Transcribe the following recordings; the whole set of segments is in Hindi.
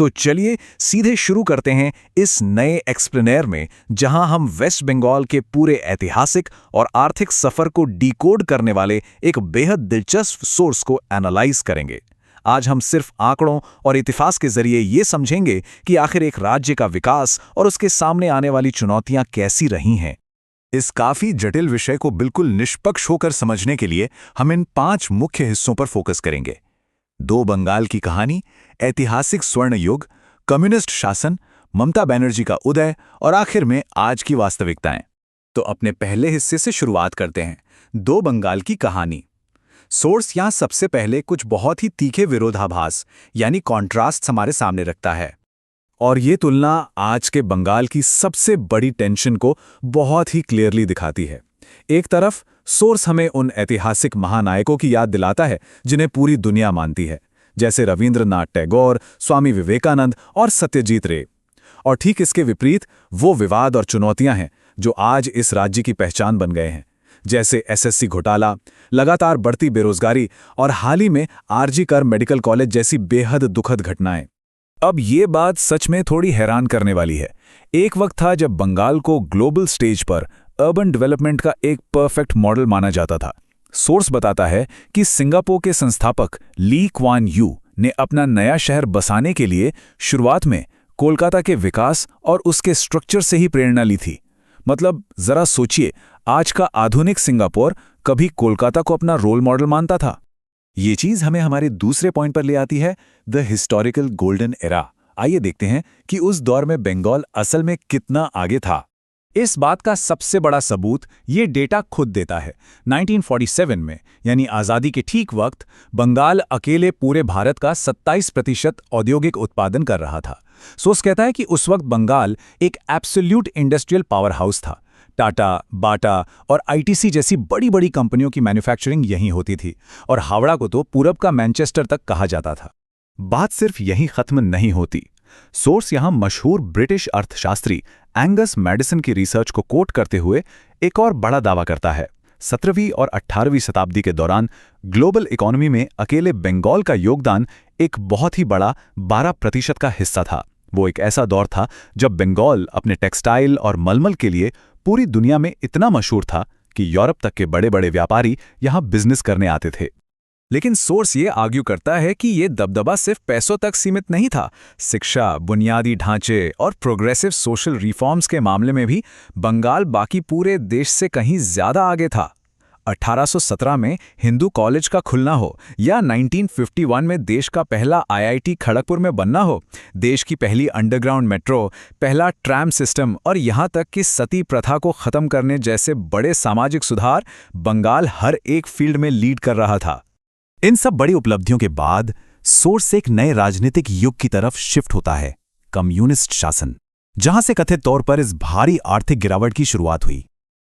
तो चलिए सीधे शुरू करते हैं इस नए एक्सप्लेनेयर में, जहां हम वेस्ट बंगाल के पूरे ऐतिहासिक और आर्थिक सफर को डिकोड करने वाले एक बेहद दिलचस्प सोर्स को एनालाइज करेंगे। आज हम सिर्फ आंकड़ों और इतिहास के जरिए ये समझेंगे कि आखिर एक राज्य का विकास और उसके सामने आने वाली चुनौतियां कैसी रही हैं। इस काफी जटिल विषय को बिल्कुल निष्पक्ष होकर समझने के लिए हम इन 5 मुख्य हिस्सों पर फोकस करेंगे। 2 बंगाल की कहानी, ऐतिहासिक स्वर्ण युग, कम्युनिस्ट शासन, ममता बनर्जी का उदय और आखिर में आज की वास्तविकताएं। तो अपने पहले हिस्से से शुरुआत करते हैं, 2 बंगाल की कहानी। सोर्स यहां सबसे पहले कुछ बहुत ही तीखे विरोधाभास यानी कॉन्ट्रास्ट हमारे सामने रखता है, और ये तुलना आज के बंगाल की सबसे बड़ी टेंशन को बहुत ही क्लियरली दिखाती है। एक तरफ सोर्स हमें उन ऐतिहासिक महानायकों की याद दिलाता है जिन्हें पूरी दुनिया मानती है, जैसे रविंद्रनाथ टैगोर, स्वामी विवेकानंद और सत्यजीत रे। और ठीक इसके विपरीत वो विवाद और चुनौतियां हैं जो आज इस राज्य की पहचान बन गए हैं, जैसे एसएससी घोटाला, लगातार बढ़ती बेरोजगारी और हाल ही में आरजी कर मेडिकल कॉलेज जैसी बेहद दुखद घटनाएं। अब ये बात सच में थोड़ी हैरान करने वाली है। एक वक्त था जब बंगाल को ग्लोबल स्टेज पर अर्बन डेवलपमेंट का एक परफेक्ट मॉडल माना जाता था। सोर्स बताता है कि सिंगापुर के संस्थापक ली क्वान यू ने अपना नया शहर बसाने के लिए शुरुआत में कोलकाता के विकास और उसके स्ट्रक्चर से ही प्रेरणा ली थी। मतलब जरा सोचिए, आज का आधुनिक सिंगापुर कभी कोलकाता को अपना रोल मॉडल मानता था। ये चीज हमें हमारे दूसरे पॉइंट पर ले आती है, द हिस्टोरिकल गोल्डन एरा। आइए देखते हैं कि उस दौर में बंगाल असल में कितना आगे था। इस बात का सबसे बड़ा सबूत ये डेटा खुद देता है। 1947 में यानी आज़ादी के ठीक वक्त बंगाल अकेले पूरे भारत का 27% औद्योगिक उत्पादन कर रहा था। सोर्स कहता है कि उस वक्त बंगाल एक एब्सोल्यूट इंडस्ट्रियल पावर हाउस था। टाटा, बाटा और आईटीसी जैसी बड़ी बड़ी कंपनियों की मैन्युफैक्चरिंग यहीं होती थी, और हावड़ा को तो पूरब का मैनचेस्टर तक कहा जाता था। बात सिर्फ यहीं खत्म नहीं होती। सोर्स यहां मशहूर ब्रिटिश अर्थशास्त्री एंगस मैडिसन की रिसर्च को कोट करते हुए एक और बड़ा दावा करता है। 17वीं और 18वीं शताब्दी के दौरान ग्लोबल इकोनॉमी में अकेले बंगाल का योगदान एक बहुत ही बड़ा 12% का हिस्सा था। वो एक ऐसा दौर था जब बंगाल अपने टेक्सटाइल और मलमल के लिए पूरी दुनिया में इतना मशहूर था कि यूरोप तक के बड़े बड़े व्यापारी यहां बिजनेस करने आते थे। लेकिन सोर्स ये आर्ग्यू करता है कि ये दबदबा सिर्फ पैसों तक सीमित नहीं था। शिक्षा, बुनियादी ढांचे और प्रोग्रेसिव सोशल रिफॉर्म्स के मामले में भी बंगाल बाकी पूरे देश से कहीं ज्यादा आगे था। 1817 में हिंदू कॉलेज का खुलना हो या 1951 में देश का पहला आईआईटी खड़गपुर में बनना हो, देश की पहली अंडरग्राउंड मेट्रो, पहला ट्रैम सिस्टम और यहां तक कि सती प्रथा को खत्म करने जैसे बड़े सामाजिक सुधार, बंगाल हर एक फील्ड में लीड कर रहा था। इन सब बड़ी उपलब्धियों के बाद सोर्स एक नए राजनीतिक युग की तरफ शिफ्ट होता है, कम्युनिस्ट शासन, जहां से कथित तौर पर इस भारी आर्थिक गिरावट की शुरुआत हुई।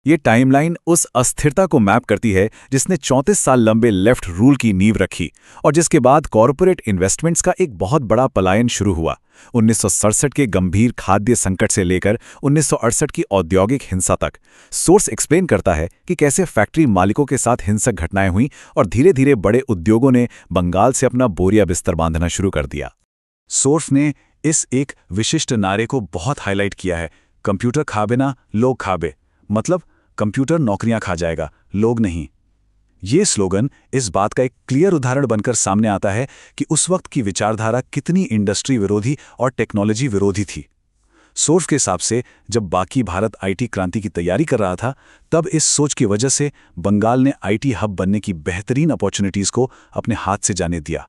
ये टाइमलाइन उस अस्थिरता को मैप करती है जिसने 34 साल लंबे लेफ्ट रूल की नींव रखी और जिसके बाद कॉरपोरेट इन्वेस्टमेंट्स का एक बहुत बड़ा पलायन शुरू हुआ। 1967 के गंभीर खाद्य संकट से लेकर 1968 की औद्योगिक हिंसा तक। सोर्स एक्सप्लेन करता है कि कैसे फैक्ट्री मालिकों के साथ हिंसक घटनाएं हुईं और धीरे धीरे बड़े उद्योगों ने बंगाल से अपना बोरिया बिस्तर बांधना शुरू कर दिया। सोर्स ने इस एक विशिष्ट नारे को बहुत हाईलाइट किया है, कंप्यूटर खाबे ना लोग खाबे, मतलब कंप्यूटर नौकरियां खा जाएगा, लोग नहीं। ये स्लोगन इस बात का एक क्लियर उदाहरण बनकर सामने आता है कि उस वक्त की विचारधारा कितनी इंडस्ट्री विरोधी और टेक्नोलॉजी विरोधी थी। सोर्स के हिसाब से जब बाकी भारत आईटी क्रांति की तैयारी कर रहा था, तब इस सोच की वजह से बंगाल ने आईटी हब बनने की बेहतरीन अपॉर्चुनिटीज को अपने हाथ से जाने दिया।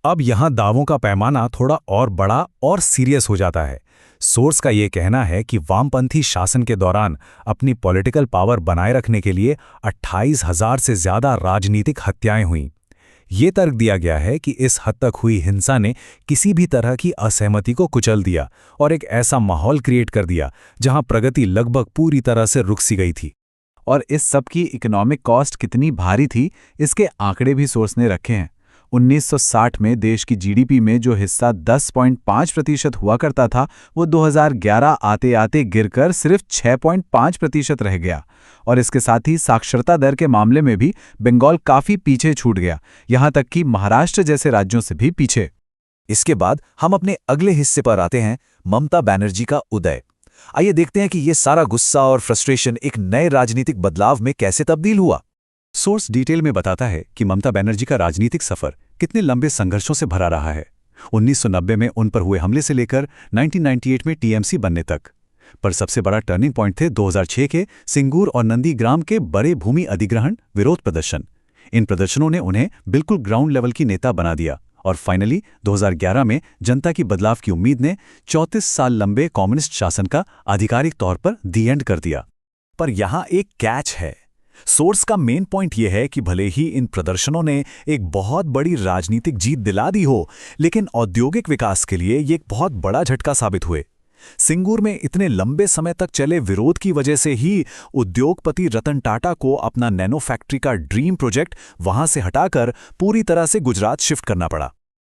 अब यहां दावों का पैमाना थोड़ा और बड़ा और सीरियस हो जाता है। सोर्स का ये कहना है कि वामपंथी शासन के दौरान अपनी पॉलिटिकल पावर बनाए रखने के लिए 28,000 से ज्यादा राजनीतिक हत्याएं हुईं। ये तर्क दिया गया है कि इस हद तक हुई हिंसा ने किसी भी तरह की असहमति को कुचल दिया और एक ऐसा माहौल क्रिएट कर दिया जहां प्रगति लगभग पूरी तरह से रुक सी गई थी। और इस सब की इकोनॉमिक कॉस्ट कितनी भारी थी, इसके आंकड़े भी सोर्स ने रखे हैं। 1960 में देश की जीडीपी में जो हिस्सा 10.5% हुआ करता था, वो 2011 आते आते गिरकर सिर्फ 6.5% रह गया। और इसके साथ ही साक्षरता दर के मामले में भी बंगाल काफी पीछे छूट गया, यहां तक कि महाराष्ट्र जैसे राज्यों से भी पीछे। इसके बाद हम अपने अगले हिस्से पर आते हैं, ममता बनर्जी का उदय। आइए देखते हैं कि ये सारा गुस्सा और फ्रस्ट्रेशन एक नए राजनीतिक बदलाव में कैसे तब्दील हुआ। सोर्स डिटेल में बताता है कि ममता बनर्जी का राजनीतिक सफर कितने लंबे संघर्षों से भरा रहा है। 1990 में उन पर हुए हमले से लेकर 1998 में टीएमसी बनने तक। पर सबसे बड़ा टर्निंग पॉइंट थे 2006 के सिंगूर और नंदीग्राम के बड़े भूमि अधिग्रहण विरोध प्रदर्शन। इन प्रदर्शनों ने उन्हें बिल्कुल ग्राउंड लेवल की नेता बना दिया और फाइनली 2011 में जनता की बदलाव की उम्मीद ने 34 साल लंबे कम्युनिस्ट शासन का आधिकारिक तौर पर दी एंड कर दिया। पर यहाँ एक कैच है। सोर्स का मेन पॉइंट यह है कि भले ही इन प्रदर्शनों ने एक बहुत बड़ी राजनीतिक जीत दिला दी हो, लेकिन औद्योगिक विकास के लिए ये एक बहुत बड़ा झटका साबित हुए। सिंगूर में इतने लंबे समय तक चले विरोध की वजह से ही उद्योगपति रतन टाटा को अपना नैनो फैक्ट्री का ड्रीम प्रोजेक्ट वहां से हटाकर पूरी तरह से गुजरात शिफ्ट करना पड़ा।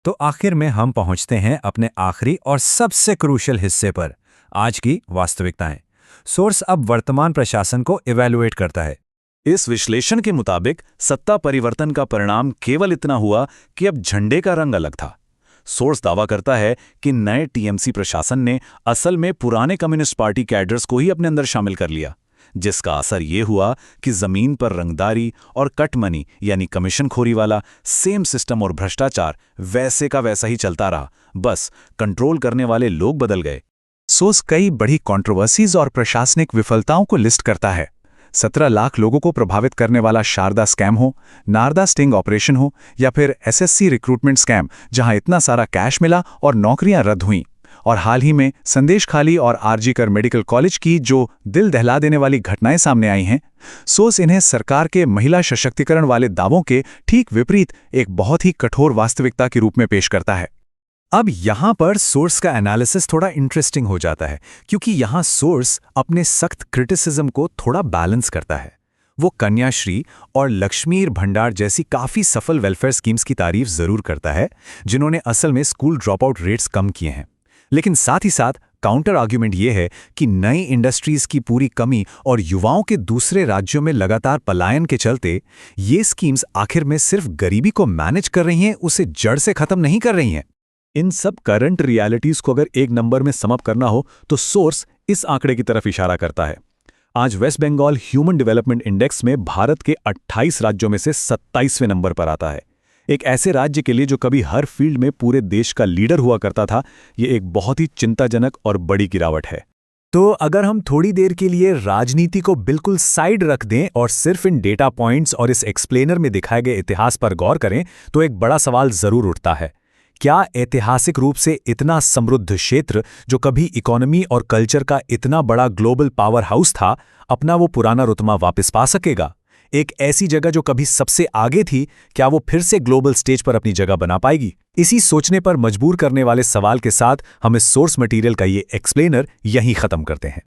तो आखिर में हम पहुंचते हैं अपने आखिरी और सबसे क्रूशियल हिस्से पर, आज की वास्तविकताएं। सोर्स अब वर्तमान प्रशासन को इवैल्यूएट करता है। इस विश्लेषण के मुताबिक सत्ता परिवर्तन का परिणाम केवल इतना हुआ कि अब झंडे का रंग अलग था। सोर्स दावा करता है कि नए टीएमसी प्रशासन ने असल में पुराने कम्युनिस्ट पार्टी कैडर्स को ही अपने अंदर शामिल कर लिया, जिसका असर ये हुआ कि जमीन पर रंगदारी और कटमनी यानी कमीशनखोरी वाला सेम सिस्टम और भ्रष्टाचार वैसे का वैसा ही चलता रहा, बस कंट्रोल करने वाले लोग बदल गए। सोर्स कई बड़ी कंट्रोवर्सीज और प्रशासनिक विफलताओं को लिस्ट करता है। 17 लाख लोगों को प्रभावित करने वाला शारदा स्कैम हो, नारदा स्टिंग ऑपरेशन हो, या फिर एसएससी रिक्रूटमेंट स्कैम जहां इतना सारा कैश मिला और नौकरियां रद्द हुईं, और हाल ही में संदेशखाली और आरजीकर मेडिकल कॉलेज की जो दिल दहला देने वाली घटनाएं सामने आई हैं। सोर्स इन्हें सरकार के महिला सशक्तिकरण वाले दावों के ठीक विपरीत एक बहुत ही कठोर वास्तविकता के रूप में पेश करता है। अब यहाँ पर सोर्स का एनालिसिस थोड़ा इंटरेस्टिंग हो जाता है, क्योंकि यहाँ सोर्स अपने सख्त क्रिटिसिज्म को थोड़ा बैलेंस करता है। वो कन्याश्री और लक्ष्मीर भंडार जैसी काफ़ी सफल वेलफेयर स्कीम्स की तारीफ ज़रूर करता है, जिन्होंने असल में स्कूल ड्रॉप आउट रेट्स कम किए हैं। लेकिन साथ ही साथ काउंटर आर्ग्यूमेंट ये है कि नई इंडस्ट्रीज़ की पूरी कमी और युवाओं के दूसरे राज्यों में लगातार पलायन के चलते ये स्कीम्स आखिर में सिर्फ गरीबी को मैनेज कर रही हैं, उसे जड़ से ख़त्म नहीं कर रही हैं। इन सब करंट रियलिटीज को अगर एक नंबर में समअप करना हो तो सोर्स इस आंकड़े की तरफ इशारा करता है। आज West Bengal human development index में भारत के 28 राज्यों में से 27वें नंबर पर आता है। एक ऐसे राज्य के लिए जो कभी हर फील्ड में पूरे देश का लीडर हुआ करता था, ये एक बहुत ही चिंताजनक और बड़ी गिरावट है। तो अगर हम थोड़ी देर के लिए राजनीति को बिल्कुल साइड रख दें और सिर्फ इन डेटा पॉइंट्स और इस एक्सप्लेनर में दिखाए गए इतिहास पर गौर करें, तो एक बड़ा सवाल जरूर उठता है। क्या ऐतिहासिक रूप से इतना समृद्ध क्षेत्र, जो कभी इकोनॉमी और कल्चर का इतना बड़ा ग्लोबल पावर हाउस था, अपना वो पुराना रुतबा वापस पा सकेगा? एक ऐसी जगह जो कभी सबसे आगे थी, क्या वो फिर से ग्लोबल स्टेज पर अपनी जगह बना पाएगी? इसी सोचने पर मजबूर करने वाले सवाल के साथ हम इस सोर्स मटेरियल का ये एक्सप्लेनर यहीं खत्म करते हैं।